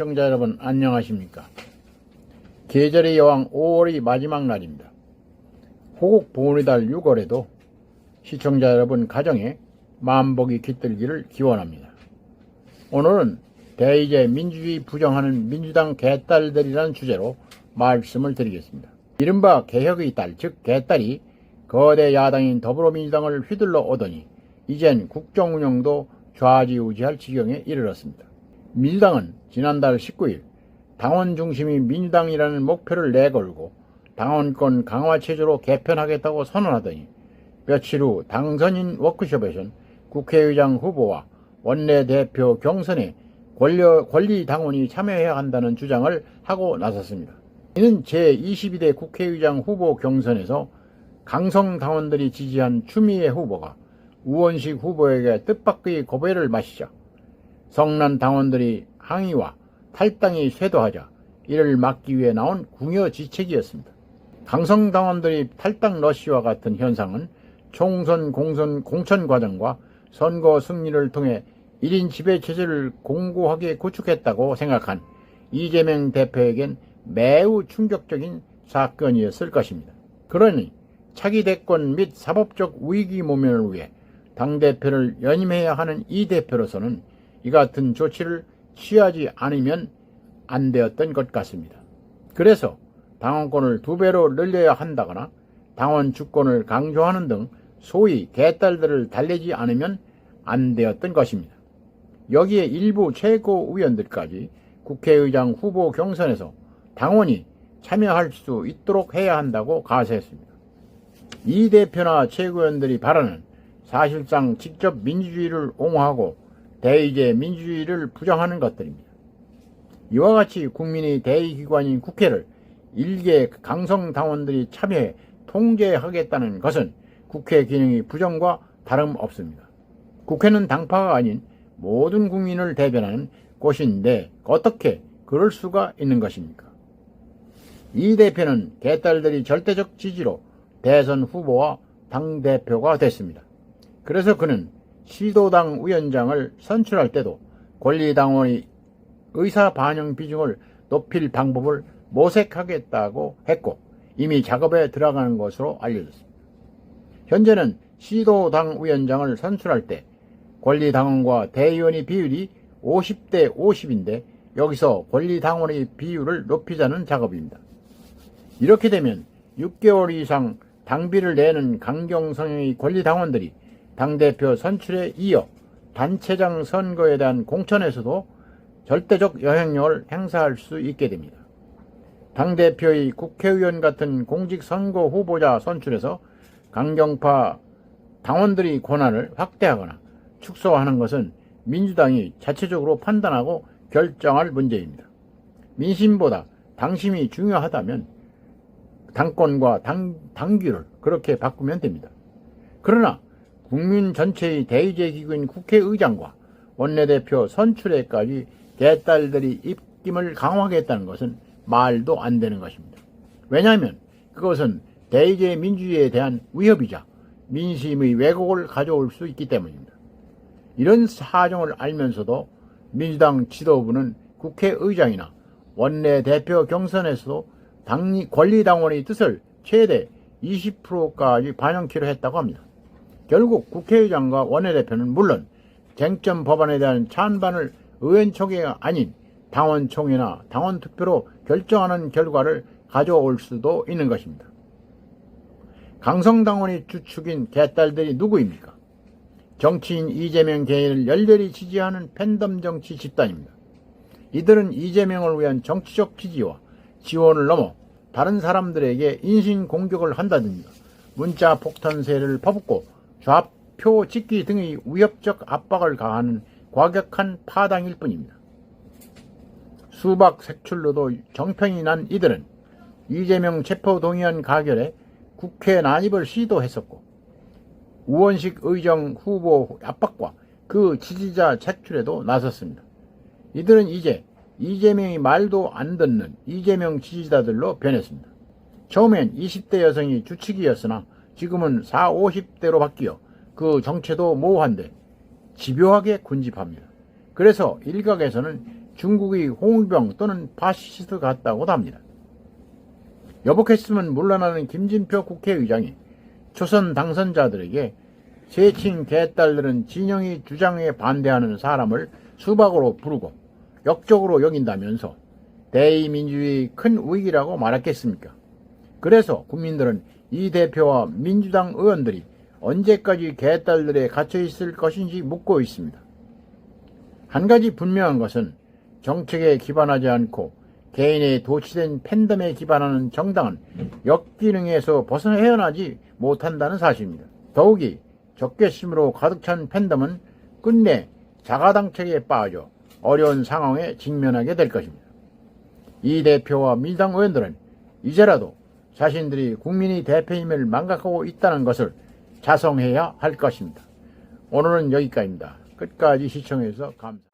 시청자 여러분 안녕하십니까. 계절의 여왕 5월의 마지막 날입니다. 호국 보훈의달 6월에도 시청자 여러분 가정에 만복이 깃들기를 기원합니다. 오늘은 대의제 민주주의 부정하는 민주당 개딸들이라는 주제로 말씀을 드리겠습니다. 이른바 개혁의 딸, 즉 개딸이 거대 야당인 더불어민주당을 휘둘러 오더니 이젠 국정운영도 좌지우지할 지경에 이르렀습니다. 민주당은 지난달 19일 당원 중심이 민주당이라는 목표를 내걸고 당원권 강화 체제로 개편하겠다고 선언하더니 며칠 후 당선인 워크숍에선 국회의장 후보와 원내대표 경선에 권리당원이 참여해야 한다는 주장을 하고 나섰습니다. 이는 제22대 국회의장 후보 경선에서 강성당원들이 지지한 추미애 후보가 우원식 후보에게 뜻밖의 고배를 마시자 성난 당원들이 항의와 탈당이 쇄도하자 이를 막기 위해 나온 궁여지책이었습니다. 강성 당원들이 탈당 러시와 같은 현상은 총선 공천 과정과 선거 승리를 통해 1인 지배체제를 공고하게 구축했다고 생각한 이재명 대표에겐 매우 충격적인 사건이었을 것입니다. 그러니 차기 대권 및 사법적 위기 모면을 위해 당대표를 연임해야 하는 이 대표로서는 이 같은 조치를 취하지 않으면 안 되었던 것 같습니다. 그래서 당원권을 2배로 늘려야 한다거나 당원 주권을 강조하는 등 소위 개딸들을 달래지 않으면 안 되었던 것입니다. 여기에 일부 최고위원들까지 국회의장 후보 경선에서 당원이 참여할 수 있도록 해야 한다고 가세했습니다. 이 대표나 최고위원들이 바라는 사실상 직접 민주주의를 옹호하고 대의제 민주주의를 부정하는 것들입니다. 이와 같이 국민의 대의기관인 국회를 일개 강성 당원들이 참여해 통제하겠다는 것은 국회 기능의 부정과 다름없습니다. 국회는 당파가 아닌 모든 국민을 대변하는 곳인데 어떻게 그럴 수가 있는 것입니까? 이 대표는 개딸들이 절대적 지지로 대선 후보와 당대표가 됐습니다. 그래서 그는 시도당 위원장을 선출할 때도 권리당원의 의사반영 비중을 높일 방법을 모색하겠다고 했고 이미 작업에 들어가는 것으로 알려졌습니다. 현재는 시도당 위원장을 선출할 때 권리당원과 대의원의 비율이 50대 50인데 여기서 권리당원의 비율을 높이자는 작업입니다. 이렇게 되면 6개월 이상 당비를 내는 강경성의 권리당원들이 당대표 선출에 이어 단체장 선거에 대한 공천에서도 절대적 영향력을 행사할 수 있게 됩니다. 당대표의 국회의원 같은 공직선거 후보자 선출에서 강경파 당원들의 권한을 확대하거나 축소하는 것은 민주당이 자체적으로 판단하고 결정할 문제입니다. 민심보다 당심이 중요하다면 당권과 당규를 그렇게 바꾸면 됩니다. 그러나 국민 전체의 대의제 기구인 국회의장과 원내대표 선출에까지 개딸들이 입김을 강화하겠다는 것은 말도 안 되는 것입니다. 왜냐하면 그것은 대의제 민주주의에 대한 위협이자 민심의 왜곡을 가져올 수 있기 때문입니다. 이런 사정을 알면서도 민주당 지도부는 국회의장이나 원내대표 경선에서도 권리당원의 뜻을 최대 20%까지 반영키로 했다고 합니다. 결국 국회의장과 원내대표는 물론 쟁점 법안에 대한 찬반을 의원총회가 아닌 당원총회나 당원투표로 결정하는 결과를 가져올 수도 있는 것입니다. 강성당원의 주축인 개딸들이 누구입니까? 정치인 이재명 개인을 열렬히 지지하는 팬덤 정치 집단입니다. 이들은 이재명을 위한 정치적 지지와 지원을 넘어 다른 사람들에게 인신공격을 한다든지 문자 폭탄세를 퍼붓고 좌표 찍기 등의 위협적 압박을 가하는 과격한 파당일 뿐입니다. 수박 색출로도 정평이 난 이들은 이재명 체포동의안 가결에 국회 난입을 시도했었고 우원식 의정 후보 압박과 그 지지자 색출에도 나섰습니다. 이들은 이제 이재명이 말도 안 듣는 이재명 지지자들로 변했습니다. 처음엔 20대 여성이 주축이었으나 지금은 40, 50대로 바뀌어 그 정체도 모호한데 집요하게 군집합니다. 그래서 일각에서는 중국의 홍위병 또는 파시스트 같다고도 합니다. 여복했으면 물러나는 김진표 국회의장이 초선 당선자들에게 세칭 개딸들은 진영이 주장에 반대하는 사람을 수박으로 부르고 역적으로 여긴다면서 대의민주주의의 큰 위기라고 말했겠습니까? 그래서 국민들은 이 대표와 민주당 의원들이 언제까지 개딸들에 갇혀있을 것인지 묻고 있습니다. 한 가지 분명한 것은 정책에 기반하지 않고 개인의 도취된 팬덤에 기반하는 정당은 역기능에서 벗어나 헤어나지 못한다는 사실입니다. 더욱이 적개심으로 가득 찬 팬덤은 끝내 자가당착에 빠져 어려운 상황에 직면하게 될 것입니다. 이 대표와 민주당 의원들은 이제라도 자신들이 국민의 대표임을 망각하고 있다는 것을 자성해야 할 것입니다. 오늘은 여기까지입니다. 끝까지 시청해주셔서 감사합니다.